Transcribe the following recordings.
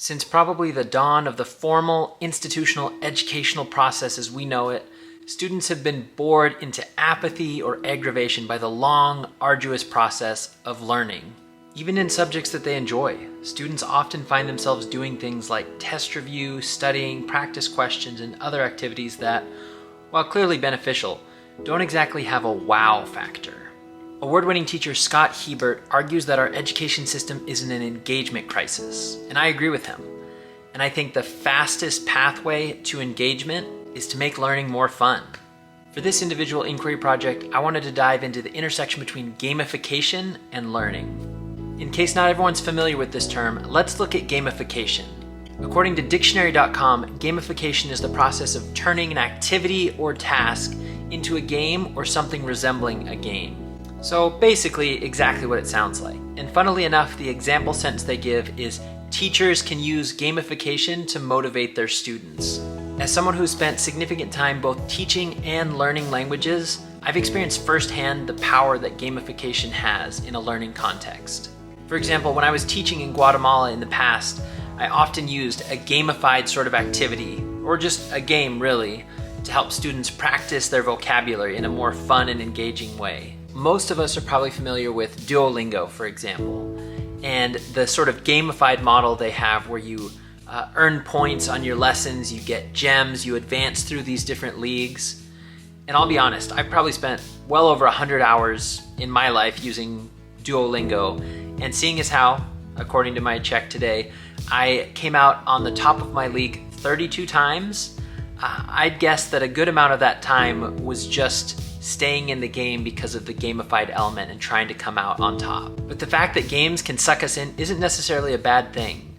Since probably the dawn of the formal institutional educational process as we know it, students have been bored into apathy or aggravation by the long, arduous process of learning. Even in subjects that they enjoy, students often find themselves doing things like test review, studying, practice questions, and other activities that, while clearly beneficial, don't exactly have a wow factor. Award-winning teacher Scott Hebert argues that our education system is in an engagement crisis, and I agree with him. And I think the fastest pathway to engagement is to make learning more fun. For this individual inquiry project, I wanted to dive into the intersection between gamification and learning. In case not everyone's familiar with this term, let's look at gamification. According to dictionary.com, gamification is the process of turning an activity or task into a game or something resembling a game. So basically, exactly what it sounds like. And funnily enough, the example sentence they give is, teachers can use gamification to motivate their students. As someone who's spent significant time both teaching and learning languages, I've experienced firsthand the power that gamification has in a learning context. For example, when I was teaching in Guatemala in the past, I often used a gamified sort of activity, or just a game really, to help students practice their vocabulary in a more fun and engaging way. Most of us are probably familiar with Duolingo, for example, and the sort of gamified model they have where you earn points on your lessons, you get gems, you advance through these different leagues. And I'll be honest, I've probably spent well over 100 hours in my life using Duolingo, and seeing as how, according to my check today, I came out on the top of my league 32 times, I'd guess that a good amount of that time was just staying in the game because of the gamified element and trying to come out on top. But the fact that games can suck us in isn't necessarily a bad thing.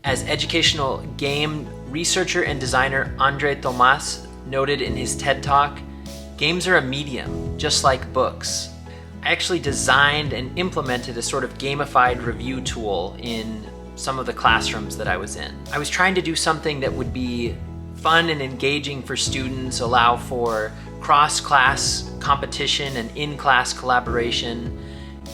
As educational game researcher and designer Andre Thomas noted in his TED Talk, games are a medium, just like books. I actually designed and implemented a sort of gamified review tool in some of the classrooms that I was in. I was trying to do something that would be fun and engaging for students, allow for cross-class competition and in-class collaboration,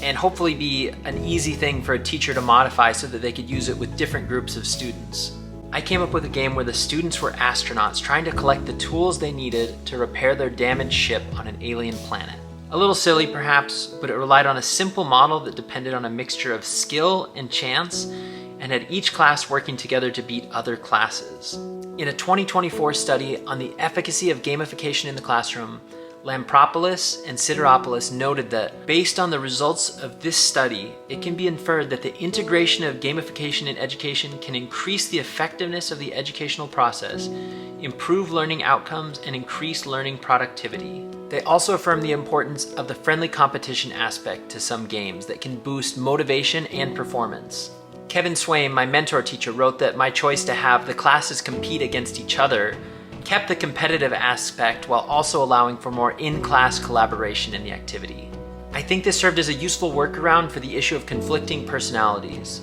and hopefully be an easy thing for a teacher to modify so that they could use it with different groups of students. I came up with a game where the students were astronauts trying to collect the tools they needed to repair their damaged ship on an alien planet. A little silly perhaps, but it relied on a simple model that depended on a mixture of skill and chance, and had each class working together to beat other classes. In a 2024 study on the efficacy of gamification in the classroom, Lampropoulos and Sideropoulos noted that, based on the results of this study, it can be inferred that the integration of gamification in education can increase the effectiveness of the educational process, improve learning outcomes, and increase learning productivity. They also affirm the importance of the friendly competition aspect to some games that can boost motivation and performance. Kevin Swain, my mentor teacher, wrote that my choice to have the classes compete against each other kept the competitive aspect while also allowing for more in-class collaboration in the activity. I think this served as a useful workaround for the issue of conflicting personalities,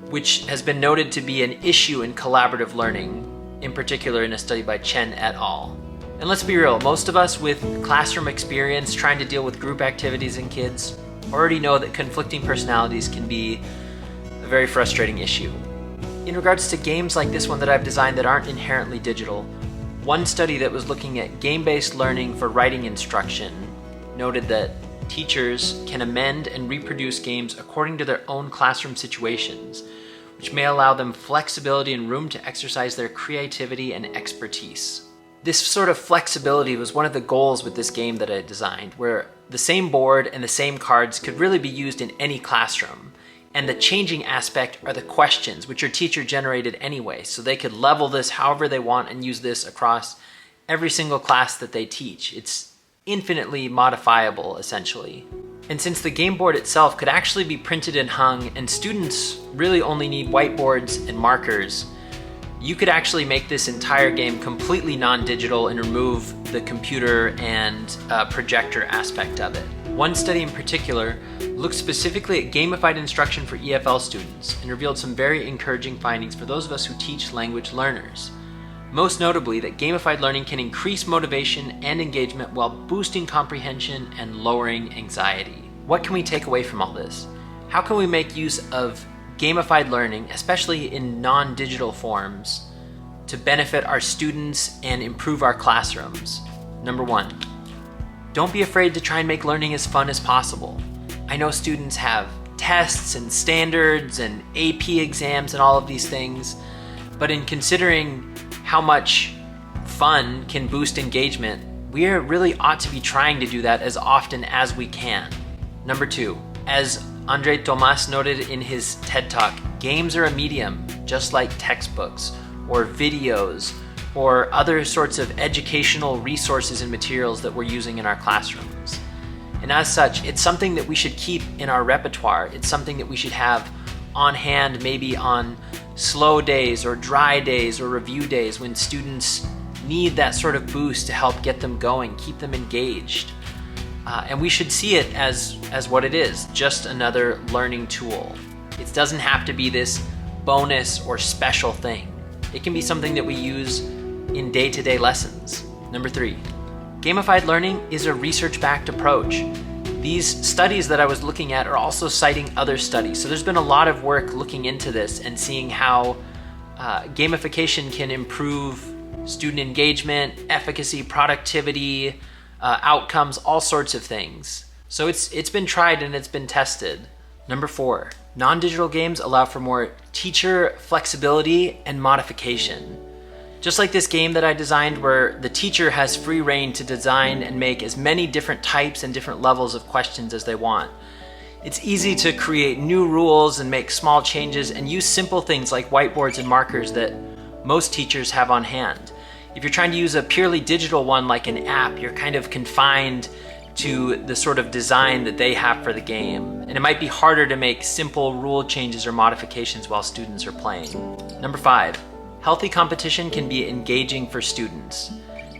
which has been noted to be an issue in collaborative learning, in particular in a study by Chen et al. And let's be real, most of us with classroom experience trying to deal with group activities in kids already know that conflicting personalities can be a very frustrating issue. In regards to games like this one that I've designed that aren't inherently digital, one study that was looking at game-based learning for writing instruction noted that teachers can amend and reproduce games according to their own classroom situations, which may allow them flexibility and room to exercise their creativity and expertise. This sort of flexibility was one of the goals with this game that I designed, where the same board and the same cards could really be used in any classroom. And the changing aspect are the questions, which are teacher generated anyway, so they could level this however they want and use this across every single class that they teach. It's infinitely modifiable, essentially. And since the game board itself could actually be printed and hung, and students really only need whiteboards and markers, you could actually make this entire game completely non-digital and remove the computer and projector aspect of it. One study in particular looked specifically at gamified instruction for EFL students and revealed some very encouraging findings for those of us who teach language learners. Most notably, that gamified learning can increase motivation and engagement while boosting comprehension and lowering anxiety. What can we take away from all this? How can we make use of gamified learning, especially in non-digital forms, to benefit our students and improve our classrooms. Number one, don't be afraid to try and make learning as fun as possible. I know students have tests and standards and AP exams and all of these things, but in considering how much fun can boost engagement, we really ought to be trying to do that as often as we can. Number two, as Andre Tomas noted in his TED Talk, games are a medium, just like textbooks or videos or other sorts of educational resources and materials that we're using in our classrooms. And as such, it's something that we should keep in our repertoire. It's something that we should have on hand, maybe on slow days or dry days or review days when students need that sort of boost to help get them going, keep them engaged. And we should see it as what it is, just another learning tool. It doesn't have to be this bonus or special thing. It can be something that we use in day-to-day lessons. Number three, gamified learning is a research-backed approach. These studies that I was looking at are also citing other studies. So there's been a lot of work looking into this and seeing how gamification can improve student engagement, efficacy, productivity, outcomes, all sorts of things. So it's been tried and it's been tested. Number four, non-digital games allow for more teacher flexibility and modification. Just like this game that I designed where the teacher has free reign to design and make as many different types and different levels of questions as they want. It's easy to create new rules and make small changes and use simple things like whiteboards and markers that most teachers have on hand. If you're trying to use a purely digital one like an app, you're kind of confined to the sort of design that they have for the game. And it might be harder to make simple rule changes or modifications while students are playing. Number five, healthy competition can be engaging for students.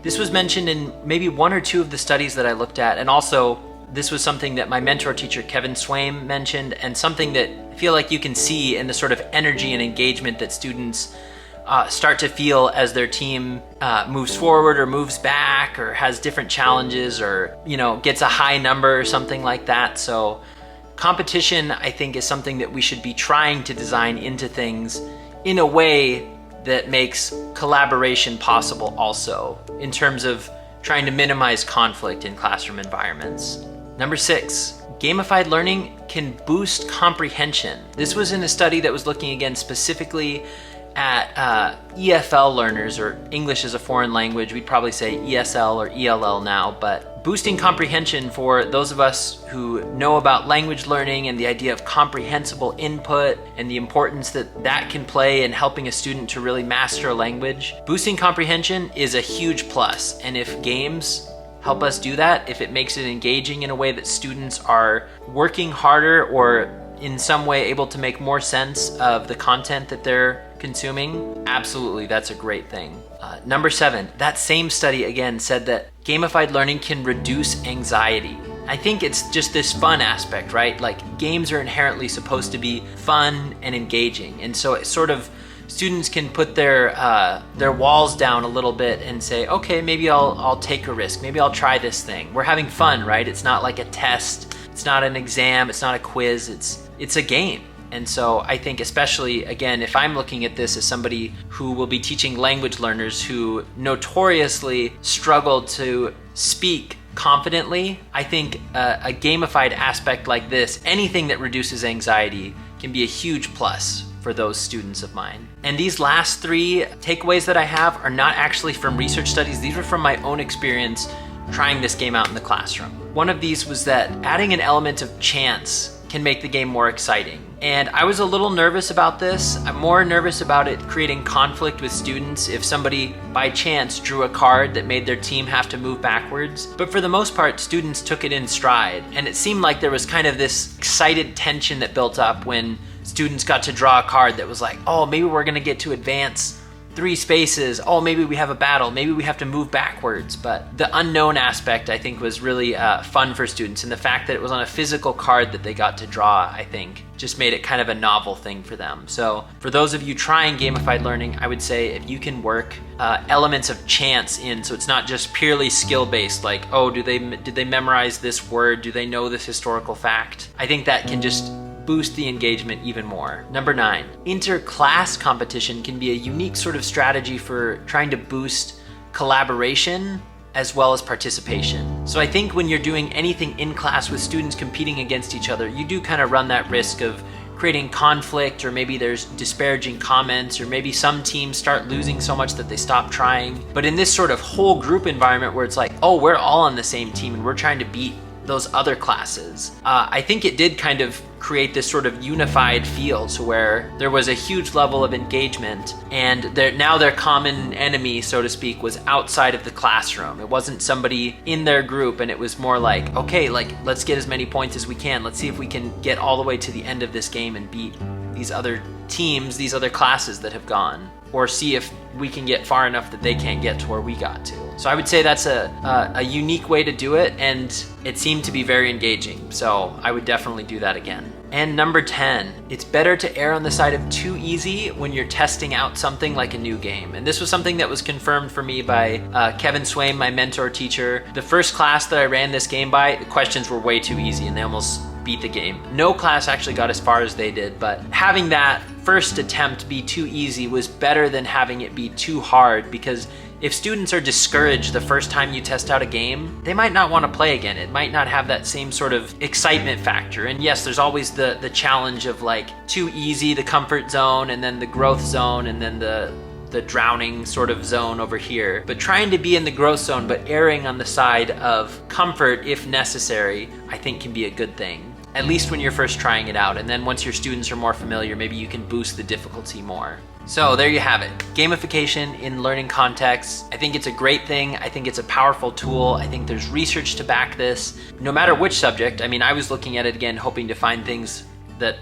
This was mentioned in maybe one or two of the studies that I looked at, and also this was something that my mentor teacher Kevin Swaim mentioned, and something that I feel like you can see in the sort of energy and engagement that students start to feel as their team moves forward or moves back or has different challenges or gets a high number or something like that. So competition, I think, is something that we should be trying to design into things in a way that makes collaboration possible also, in terms of trying to minimize conflict in classroom environments. Number six, gamified learning can boost comprehension. This was in a study that was looking again specifically at EFL learners, or English as a foreign language. We'd probably say ESL or ELL now, but boosting comprehension for those of us who know about language learning and the idea of comprehensible input and the importance that that can play in helping a student to really master a language. Boosting comprehension is a huge plus, and if games help us do that, if it makes it engaging in a way that students are working harder or in some way able to make more sense of the content that they're consuming, absolutely, that's a great thing. Number seven, that same study again said that gamified learning can reduce anxiety. I think it's just this fun aspect, right? Like, games are inherently supposed to be fun and engaging, and so it's sort of students can put their walls down a little bit and say, okay, maybe I'll take a risk. Maybe I'll try this thing. We're having fun, right? It's not like a test. It's not an exam. It's not a quiz. It's a game. And so I think, especially, again, if I'm looking at this as somebody who will be teaching language learners who notoriously struggle to speak confidently, I think a gamified aspect like this, anything that reduces anxiety, can be a huge plus for those students of mine. And these last three takeaways that I have are not actually from research studies. These are from my own experience trying this game out in the classroom. One of these was that adding an element of chance can make the game more exciting. And I was a little nervous about this. I'm more nervous about it creating conflict with students if somebody by chance drew a card that made their team have to move backwards. But for the most part, students took it in stride. And it seemed like there was kind of this excited tension that built up when students got to draw a card that was like, oh, maybe we're gonna get to advance 3 spaces. Oh, maybe we have a battle. Maybe we have to move backwards. But the unknown aspect, I think, was really fun for students. And the fact that it was on a physical card that they got to draw, I think, just made it kind of a novel thing for them. So for those of you trying gamified learning, I would say if you can work elements of chance in, so it's not just purely skill-based, like, oh, did they memorize this word? Do they know this historical fact? I think that can just boost the engagement even more. Number 9, inter-class competition can be a unique sort of strategy for trying to boost collaboration as well as participation. So I think when you're doing anything in class with students competing against each other, you do kind of run that risk of creating conflict, or maybe there's disparaging comments, or maybe some teams start losing so much that they stop trying. But in this sort of whole group environment where it's like, oh, we're all on the same team and we're trying to beat those other classes, I think it did kind of create this sort of unified feel to where there was a huge level of engagement, and now their common enemy, so to speak, was outside of the classroom. It wasn't somebody in their group, and it was more like, okay, like, let's get as many points as we can. Let's see if we can get all the way to the end of this game and beat these other teams, these other classes that have gone, or see if we can get far enough that they can't get to where we got to. So I would say that's a unique way to do it, and it seemed to be very engaging. So I would definitely do that again. And number 10, it's better to err on the side of too easy when you're testing out something like a new game. And this was something that was confirmed for me by Kevin Swaim, my mentor teacher. The first class that I ran this game by, the questions were way too easy and they almost beat the game. No class actually got as far as they did, but having that first attempt be too easy was better than having it be too hard, because if students are discouraged the first time you test out a game, they might not want to play again. It might not have that same sort of excitement factor. And yes, there's always the challenge of like too easy, the comfort zone, and then the growth zone, and then the drowning sort of zone over here. But trying to be in the growth zone, but erring on the side of comfort if necessary, I think can be a good thing. At least when you're first trying it out. And then once your students are more familiar, maybe you can boost the difficulty more. So there you have it. Gamification in learning contexts. I think it's a great thing. I think it's a powerful tool. I think there's research to back this. No matter which subject, I mean, I was looking at it again, hoping to find things that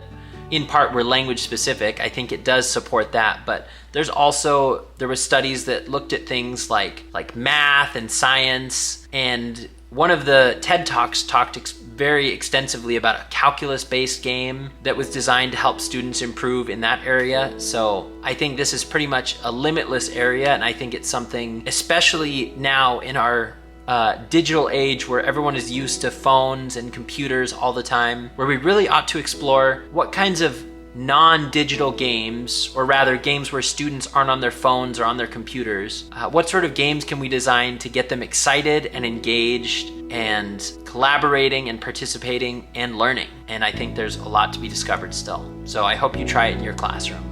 in part were language specific. I think it does support that, but there was studies that looked at things like math and science, and one of the TED Talks talked very extensively about a calculus-based game that was designed to help students improve in that area. So I think this is pretty much a limitless area, and I think it's something, especially now in our digital age where everyone is used to phones and computers all the time, where we really ought to explore what kinds of non-digital games, or rather games where students aren't on their phones or on their computers, what sort of games can we design to get them excited and engaged and collaborating and participating and learning? And I think there's a lot to be discovered still. So I hope you try it in your classroom.